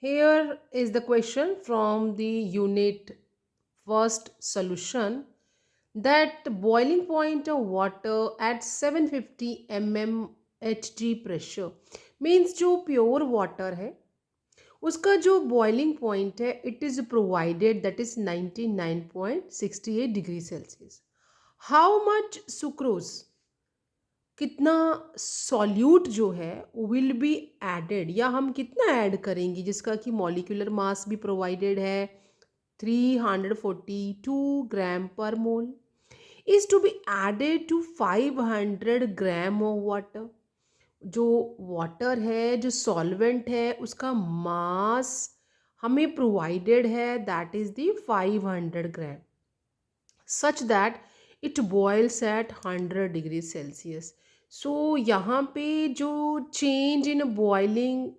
Here is the question from the unit first solution that boiling point of water at 750 mm Hg pressure means जो pure water है उसका जो boiling point है it is provided that is 99.68 degree Celsius. How much sucrose कितना solute जो है will be added या हम कितना ऐड करेंगे जिसका कि मॉलिक्यूलर मास भी प्रोवाइडेड है 342 ग्राम पर mole is to be added to 500 gram of water. जो वाटर है जो सॉल्वेंट है उसका मास हमें प्रोवाइडेड है that is the 500 gram such that it boils at 100 degree Celsius. So यहाँ पे जो चेंज इन बॉइलिंग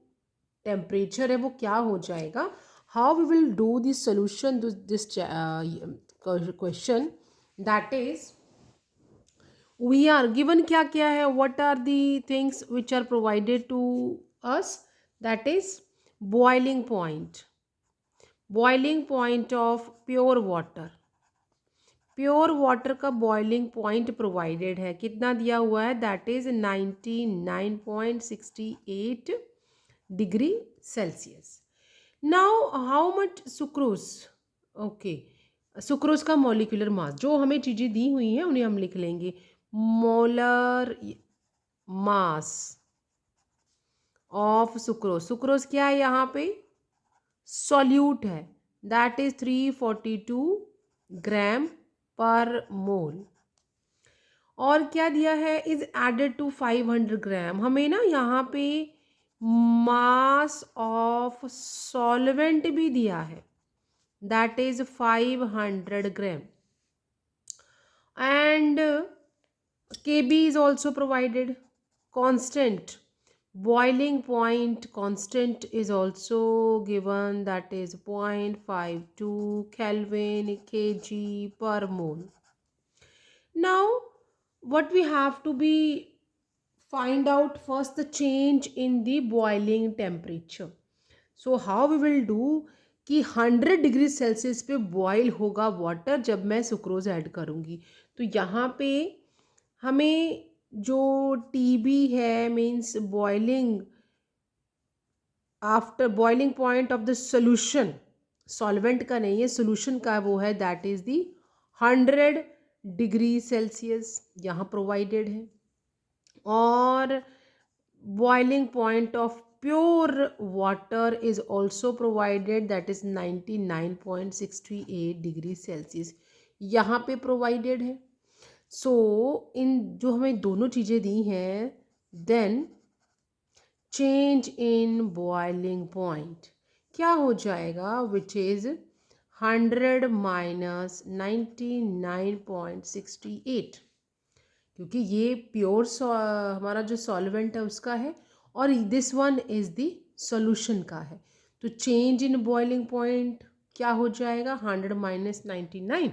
टेम्परेचर है वो क्या हो जाएगा. How we will do this solution this question that is we are given क्या क्या है what are the things which are provided to us that is boiling point. Boiling point of pure water. Pure water का boiling point provided है कितना दिया हुआ है that is 99.68 degree Celsius. Now how much sucrose. Okay sucrose का molecular mass जो हमें चीज़ें दी हुई हैं उन्हें हम लिख लेंगे. Molar mass of sucrose. Sucrose क्या है यहाँ पे सॉल्यूट है दैट इज 342 ग्राम पर मोल. और क्या दिया है इज एडेड टू 500 ग्राम. हमें ना यहाँ पे मास ऑफ सॉल्वेंट भी दिया है that is 500 gram and kb is also provided. Constant boiling point constant is also given that is 0.52 kelvin kg per mole. Now what we have to be find out first the change in the boiling temperature. So how we will do कि 100 degree Celsius पे boil होगा water जब मैं sucrose add करूँगी. तो यहाँ पे हमें जो टीबी है means boiling after boiling point of the solution solvent का नहीं है सोल्यूशन का वो है that is the 100 degree Celsius यहाँ प्रोवाइडेड है. और boiling point of pure water is also provided that is 99.68 degree Celsius यहाँ पे प्रोवाइडेड है. सो इन जो हमें दोनों चीज़ें दी हैं then change in boiling point क्या हो जाएगा विच इज़ 100 माइनस 99.68 क्योंकि ये प्योर हमारा जो सॉल्वेंट है उसका है और this one is the solution का है. तो चेंज इन बॉइलिंग पॉइंट क्या हो जाएगा 100 minus 99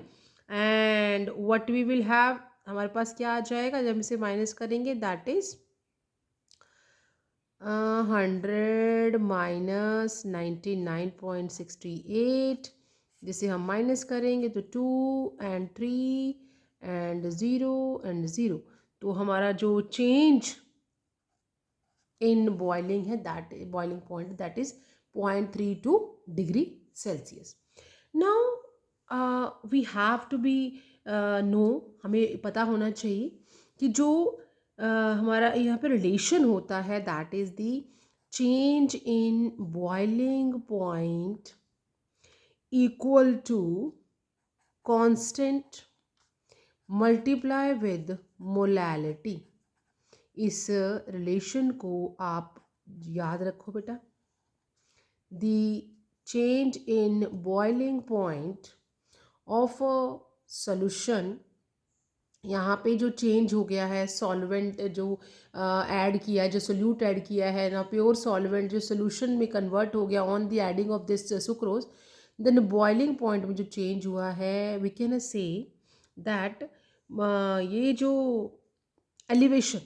and what we will have हमारे पास क्या आ जाएगा जब इसे माइनस करेंगे दैट इज़ 100 माइनस 99.68 जिसे हम माइनस करेंगे तो 2 and 3 and zero and zero. तो हमारा जो चेंज इन बॉइलिंग है that boiling point that is 0.32 degree Celsius. Now we have to be know हमें पता होना चाहिए कि जो हमारा यहाँ पे रिलेशन होता है that is the change in boiling point equal to constant multiply with molality. इस रिलेशन को आप याद रखो बेटा. The change in boiling point of a solution यहाँ पे जो चेंज हो गया है सॉल्वेंट जो ऐड किया है जो सोल्यूट ऐड किया है ना प्योर सॉल्वेंट जो सोल्यूशन में कन्वर्ट हो गया on the adding of this sucrose then boiling point में जो चेंज हुआ है वी कैन से दैट ये जो एलिवेशन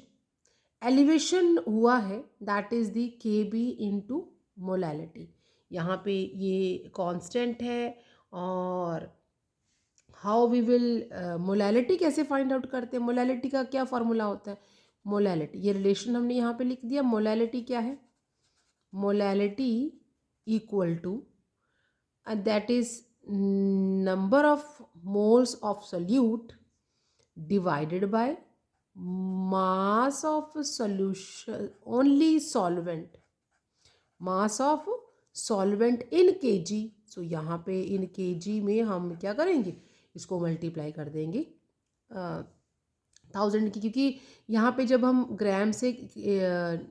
एलिवेशन हुआ है दैट इज़ द के बी इंटू मोलैलिटी. यहाँ पे ये कांस्टेंट है। और हाउ वी विल मोलैलिटी कैसे फाइंड आउट करते हैं, मोलैलिटी का क्या फॉर्मूला होता है, मोलैलिटी ये रिलेशन हमने यहाँ पे लिख दिया। मोलैलिटी क्या है, molality equal to that is number of moles of solute divided by mass of solution only solvent, mass of solvent in kg। सो यहाँ पे इन kg में हम क्या करेंगे, इसको मल्टीप्लाई कर देंगे 1000 की, क्योंकि यहाँ पे जब हम ग्राम से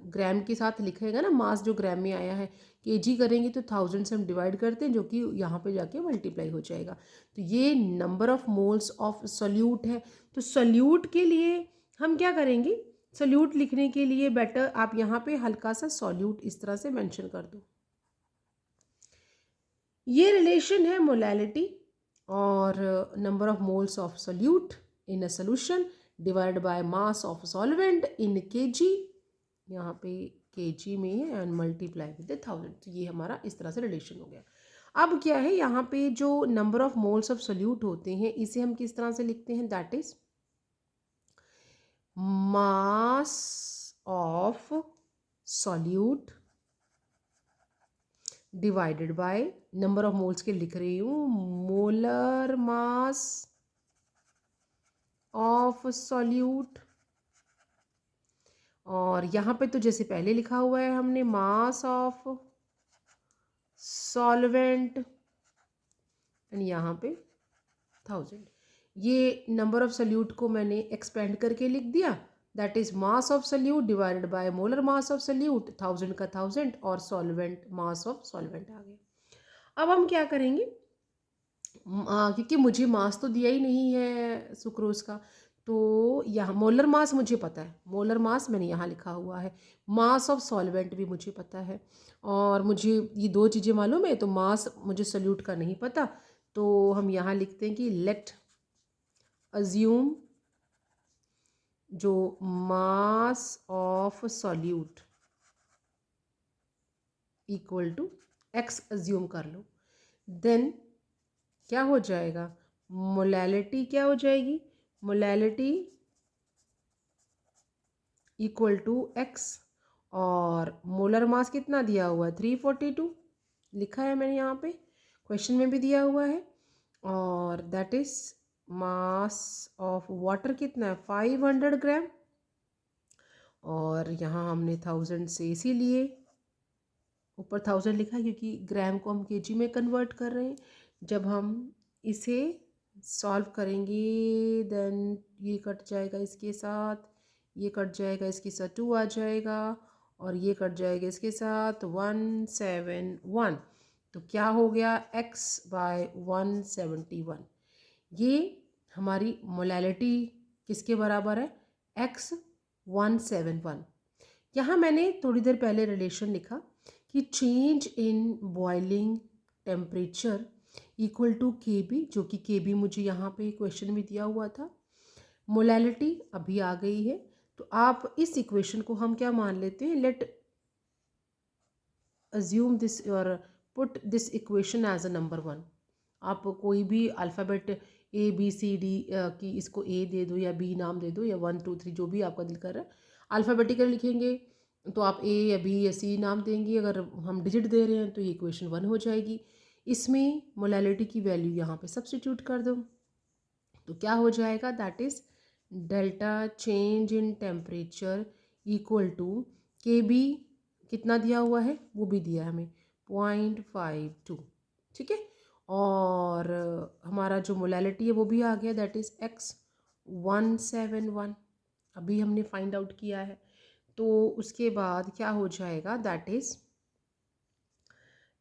ग्राम के साथ लिखेगा ना, मास जो ग्राम में आया है, केजी करेंगे तो 1000 से हम डिवाइड करते हैं, जो कि यहाँ पे जाके मल्टीप्लाई हो जाएगा। तो ये number of moles of solute है। तो सोल्यूट के लिए हम क्या करेंगे, सोल्यूट लिखने के लिए बेटर आप यहाँ पे हल्का सा सोल्यूट इस तरह से मेंशन कर दो। ये रिलेशन है मोलैलिटी और number of moles of solute in a solution divide by mass of solvent in KG, यहाँ पे केजी में है एंड मल्टीप्लाई विद 1000। तो ये हमारा इस तरह से रिलेशन हो गया। अब क्या है, यहाँ पे जो number of moles of solute होते हैं इसे हम किस तरह से लिखते हैं, that is mass of solute divided by number of moles के लिख रही हूँ, मोलर मास ऑफ सॉल्यूट। और यहाँ पे तो जैसे पहले लिखा हुआ है हमने मास ऑफ सॉल्वेंट एंड यहाँ पे 1000। ये नंबर ऑफ सॉल्यूट को मैंने एक्सपेंड करके लिख दिया, that is mass of solute divided by molar mass of solute, 1000 का 1000 और सॉल्वेंट मास ऑफ सॉल्वेंट आ गया। अब हम क्या करेंगे, क्योंकि मुझे मास तो दिया ही नहीं है सुक्रोज का, तो यहाँ मोलर मास मुझे पता है, मोलर मास मैंने यहाँ लिखा हुआ है, मास ऑफ सॉल्वेंट भी मुझे पता है, और मुझे ये दो चीज़ें मालूम है, तो मास मुझे सोल्यूट का नहीं पता। तो हम यहाँ लिखते हैं कि लेट अज्यूम जो mass of solute equal to X assume कर लो, देन क्या हो जाएगा, मोलैलिटी क्या हो जाएगी, मोलैलिटी इक्वल टू एक्स, और मोलर मास कितना दिया हुआ है 342 लिखा है मैंने यहाँ पे, क्वेश्चन में भी दिया हुआ है। और that is mass of water कितना है 500 ग्राम, और यहाँ हमने 1000 से इसीलिए ऊपर 1000 लिखा है क्योंकि ग्राम को हम केजी में कन्वर्ट कर रहे हैं। जब हम इसे सॉल्व करेंगे देन ये कट जाएगा इसके साथ, ये कट जाएगा इसके साथ 2 आ जाएगा, और ये कट जाएगा इसके साथ 171। तो क्या हो गया x बाय 171। ये हमारी मोलैलिटी किसके बराबर है, x 171। यहाँ मैंने थोड़ी देर पहले रिलेशन लिखा कि change in boiling temperature equal to K B, जो कि के बी मुझे यहाँ पे क्वेश्चन में दिया हुआ था। मोलैलिटी अभी आ गई है, तो आप इस इक्वेशन को हम क्या मान लेते हैं, लेट अज्यूम दिस और put this equation as a number 1। आप कोई भी alphabet A B C D की इसको ए दे दो या बी नाम दे दो या 1 2 3 जो भी आपका दिल कर रहा है, अल्फ़ाबेटिकल लिखेंगे तो आप ए या बी या सी नाम देंगे, अगर हम डिजिट दे रहे हैं तो ये इक्वेशन 1 हो जाएगी। इसमें मोलैलिटी की वैल्यू यहाँ पे सब्स्टिट्यूट कर दो, तो क्या हो जाएगा, that is delta change in temperature equal to K B कितना दिया हुआ है वो भी दिया है हमें 0.52, ठीक है। और हमारा जो मोलैलिटी है वो भी आ गया, दैट इज़ x 171 अभी हमने फाइंड आउट किया है। तो उसके बाद क्या हो जाएगा, दैट इज़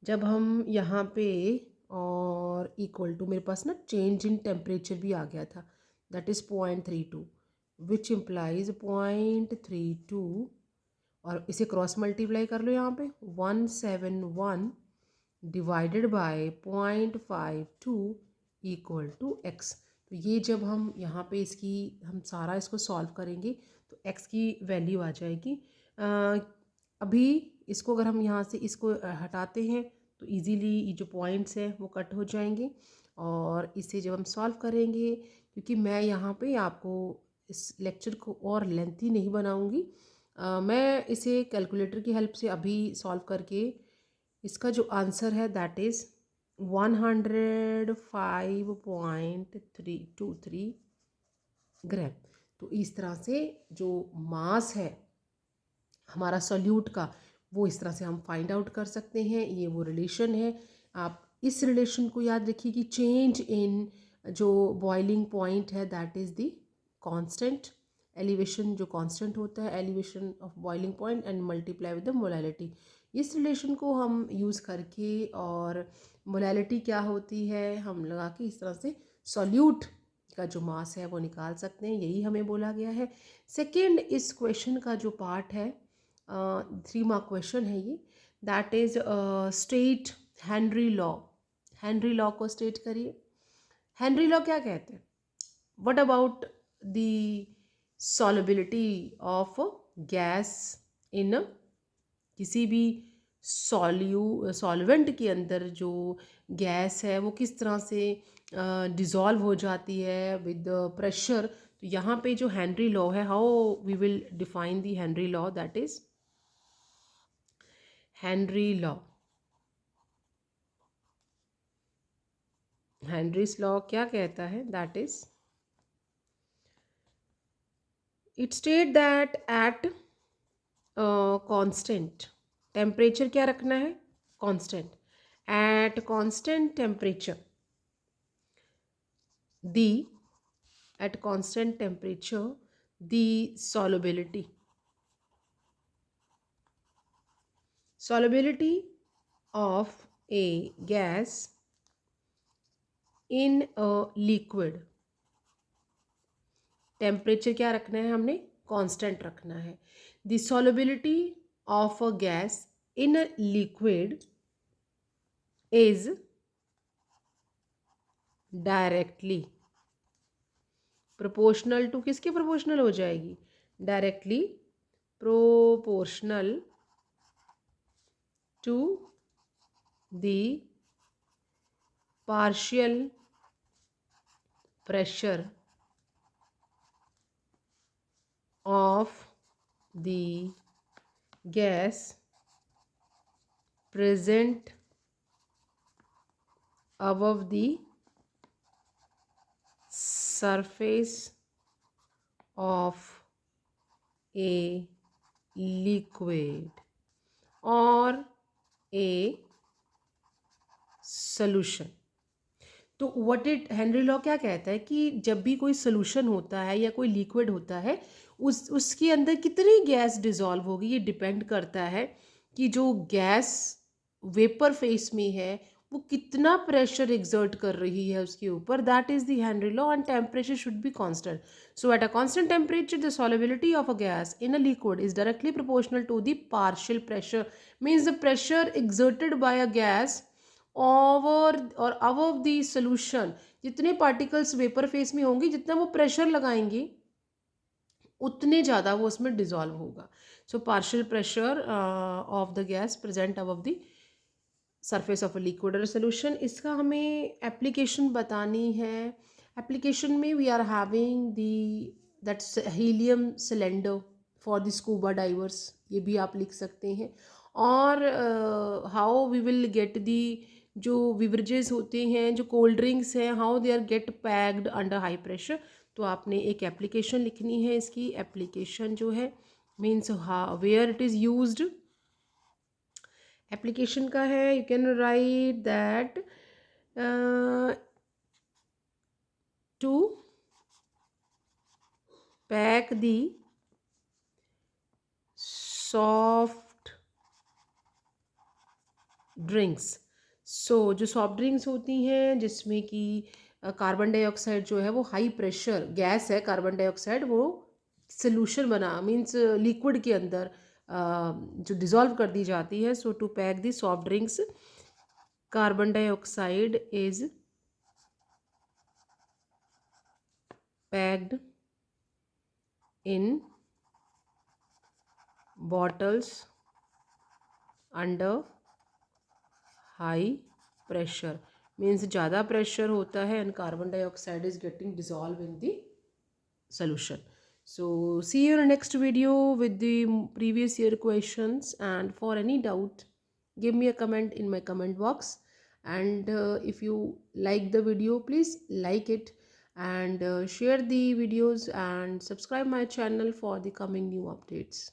जब हम यहाँ पे और इक्वल टू मेरे पास ना चेंज इन टेम्परेचर भी आ गया था, दैट इज़ 0.32 विच इम्प्लाइज 0.32, और इसे क्रॉस मल्टीप्लाई कर लो यहाँ पे 171 divided by 0.52 equal to x। तो ये जब हम यहाँ पे इसकी हम सारा इसको सॉल्व करेंगे तो x की वैल्यू आ जाएगी। अभी इसको अगर हम यहाँ से इसको हटाते हैं तो इजीली ये जो पॉइंट्स हैं वो कट हो जाएंगे। और इसे जब हम सॉल्व करेंगे, क्योंकि मैं यहाँ पे आपको इस लेक्चर को और लेंथी नहीं बनाऊँगी, मैं इसे कैलकुलेटर की हेल्प से अभी सॉल्व करके इसका जो आंसर है दैट इज़ 105.323 ग्राम। तो इस तरह से जो मास है हमारा सॉल्यूट का, वो इस तरह से हम फाइंड आउट कर सकते हैं। ये वो रिलेशन है। आप इस रिलेशन को याद रखिए कि चेंज इन जो बॉइलिंग पॉइंट है that is the constant elevation, जो कांस्टेंट होता है elevation of boiling point and multiply with the molality. इस रिलेशन को हम यूज़ करके और मोलैलिटी क्या होती है हम लगा के इस तरह से सॉल्यूट का जो मास है वो निकाल सकते हैं। यही हमें बोला गया है। सेकेंड, इस क्वेश्चन का जो पार्ट है 3 मार्क क्वेश्चन है ये, that is state Henry law. Henry law को स्टेट करिए। हेनरी लॉ क्या कहते हैं? What about the solubility of gas in, किसी भी सॉल्वेंट के अंदर जो गैस है वो किस तरह से डिज़ोल्व हो जाती है विद प्रेशर। तो यहाँ पे जो हेनरी लॉ है, how we will define the Henry law, that is Henry law. Henry's law क्या कहता है? That is it state that at constant temperature, क्या रखना है? Constant. At constant temperature the at constant temperature the solubility of a gas in a liquid, temperature क्या रखना है हमने? कांस्टेंट रखना है। The solubility of a gas in a liquid is directly proportional to, किसके प्रोपोर्शनल हो जाएगी? Directly proportional to the partial pressure of the gas present above the surface of a liquid or a solution। तो what it Henry law क्या कहता है कि जब भी कोई सोल्यूशन होता है या कोई लिक्विड होता है, उसके अंदर कितनी गैस डिजॉल्व होगी, ये डिपेंड करता है कि जो गैस वेपर फेस में है वो कितना प्रेशर एग्जर्ट कर रही है उसके ऊपर। That is the Henry law and temperature should be constant. So at a constant temperature the solubility of a gas in a liquid is directly proportional to the partial pressure, means the pressure exerted by a gas over और above the solution. जितने particles vapour phase में होंगे, जितना वो pressure लगाएंगे उतने ज़्यादा वो उसमें डिजॉल्व होगा। So partial pressure of the gas present above the surface of a liquid और सोल्यूशन। इसका हमें एप्लीकेशन बतानी है। एप्लीकेशन में we are having the that's helium cylinder for the scuba divers, ये भी आप लिख सकते हैं। और how we will get the, जो बिवरेजेस होते हैं, जो कोल्ड ड्रिंक्स हैं, how they are get packed under high pressure. तो आपने एक एप्लीकेशन लिखनी है। इसकी एप्लीकेशन जो है means where it is used, application का है you can write that to pack the soft drinks. So जो सॉफ्ट ड्रिंक्स होती हैं जिसमें कि कार्बन डाइऑक्साइड जो है वो हाई प्रेशर गैस है, कार्बन डाइऑक्साइड वो सोल्यूशन बना मीन्स लिक्विड के अंदर जो डिज़ोल्व कर दी जाती है। So to pack the soft drinks carbon dioxide is packed in bottles under high pressure means ज़्यादा pressure होता है and carbon dioxide is getting dissolved in the solution. So see you in the next video with the previous year questions, and for any doubt give me a comment in my comment box. And if you like the video, please like it, and share the videos and subscribe my channel for the coming new updates.